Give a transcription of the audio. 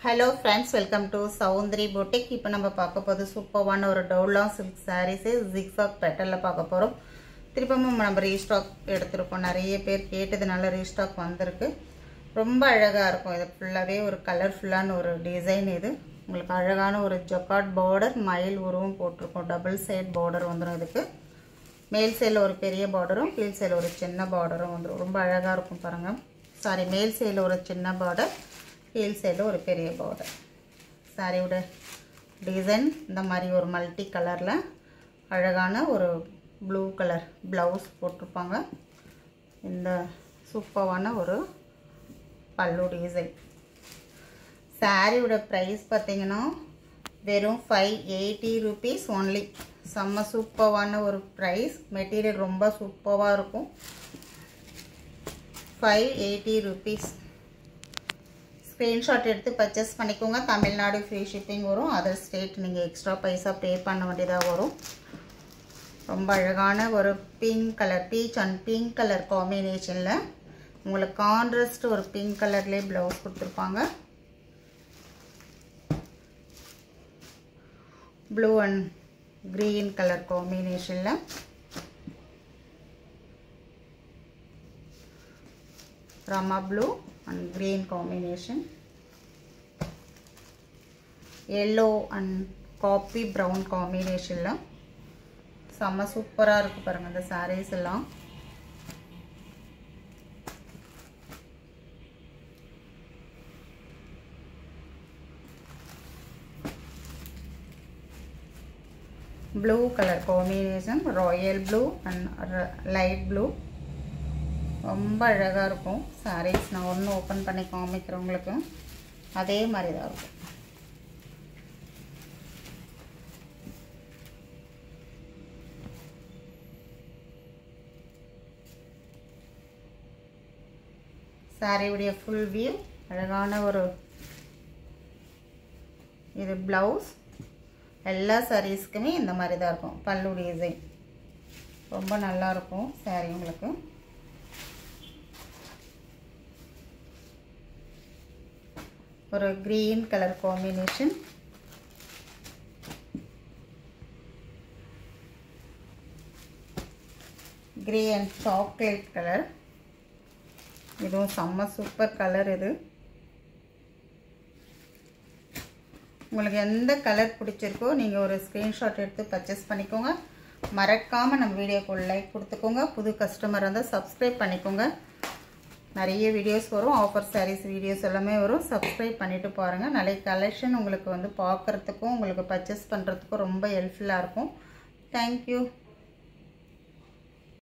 Hello friends, welcome to Soundri Boutique. இப்போ நம்ம பார்க்க போறது சூப்பரான ஒரு டவுலாங் சில்க் sarees zigzag patternல பார்க்க போறோம். திருப்பவும் நம்ம ரீஸ்டாக் எடுத்துறோம். நிறைய பேர் கேட்டதனால ரீஸ்டாக் வந்திருக்கு. ரொம்ப அழகா இருக்கும். இது ஃபுல்லாவே ஒரு கலர்ஃபுல்லான ஒரு டிசைன் இது. உங்களுக்கு அழகான ஒரு ஜக்கார்ட் border மயில் உருவம் போட்டுருக்கோம். டபுள் சைடு border வந்துரும் இதுக்கு. மேல் சைடுல ஒரு பெரிய borderரும் கீழ் சைடுல ஒரு சின்ன borderரும் வந்துரும். ரொம்ப அழகா இருக்கும் பாருங்க. சாரி மேல் சைடுல ஒரு சின்ன border கீழ் சைடில் ஒரு பெரிய பார்டர். சாரியோட டிசைன் இந்த மாதிரி ஒரு மல்டி கலரில் அழகான ஒரு ப்ளூ கலர் ப்ளவுஸ் போட்டிருப்பாங்க. இந்த சூப்பரான ஒரு பல்லு டிசைன். சாரியோட ப்ரைஸ் பார்த்தீங்கன்னா வெறும் 580 rupees ஒன்லி. செம்ம சூப்பரான ஒரு ப்ரைஸ். மெட்டீரியல் ரொம்ப சூப்பராக இருக்கும். 580 rupees. ஸ்க்ரீன்ஷாட் எடுத்து பர்ச்சேஸ் பண்ணிக்கோங்க. தமிழ்நாடு ஃப்ரீ ஷிப்பிங் வரும். அதர் ஸ்டேட் நீங்கள் எக்ஸ்ட்ரா பைசா பே பண்ண வேண்டியதாக வரும். ரொம்ப அழகான ஒரு pink colour beach and pink colour காம்பினேஷனில் உங்களுக்கு கான்ட்ராஸ்ட் ஒரு பிங்க் கலர்லேயே ப்ளவுஸ் கொடுத்துருப்பாங்க. ப்ளூ அண்ட் க்ரீன் கலர் காம்பினேஷனில் Rama blue and green combination, yellow and coffee brown combination la sama super ah irukku parunga இந்த sarees எல்லாம். blue color combination, royal blue and light blue. ரொம்ப அழகா இருக்கும் sarees. நான் ஒன்னு ஓபன் பண்ணி காமிக்கிறேன் உங்களுக்கு. அதே மாதிரி தான் இருக்கும். saree உடைய full view அழகான ஒரு இது blouse. எல்லா sareesக்குமே இந்த மாதிரி தான் இருக்கும். பல்லு டிசைன் ரொம்ப நல்லா இருக்கும் saree உங்களுக்கு. ஒரு green color combination, grey and chocolate color. இதுவும் செம்ம சூப்பர் கலர். இது உங்களுக்கு எந்த கலர் பிடிச்சிருக்கோ நீங்கள் ஒரு ஸ்க்ரீன்ஷாட் எடுத்து பர்ச்சேஸ் பண்ணிக்கோங்க. மறக்காமல் நம்ம வீடியோக்கு லைக் கொடுத்துக்கோங்க. புது கஸ்டமர் இருந்தால் சப்ஸ்கிரைப் பண்ணிக்கோங்க. நிறைய வீடியோஸ் வரும். ஆஃபர் சாரீஸ் வீடியோஸ் எல்லாமே வரும். சப்ஸ்கிரைப் பண்ணிட்டு பாருங்கள். நிறைய கலெக்ஷன் உங்களுக்கு பார்க்குறதுக்கும் உங்களுக்கு பர்ச்சேஸ் பண்ணுறதுக்கும் ரொம்ப ஹெல்ப்ஃபுல்லாக இருக்கும். தேங்க்யூ.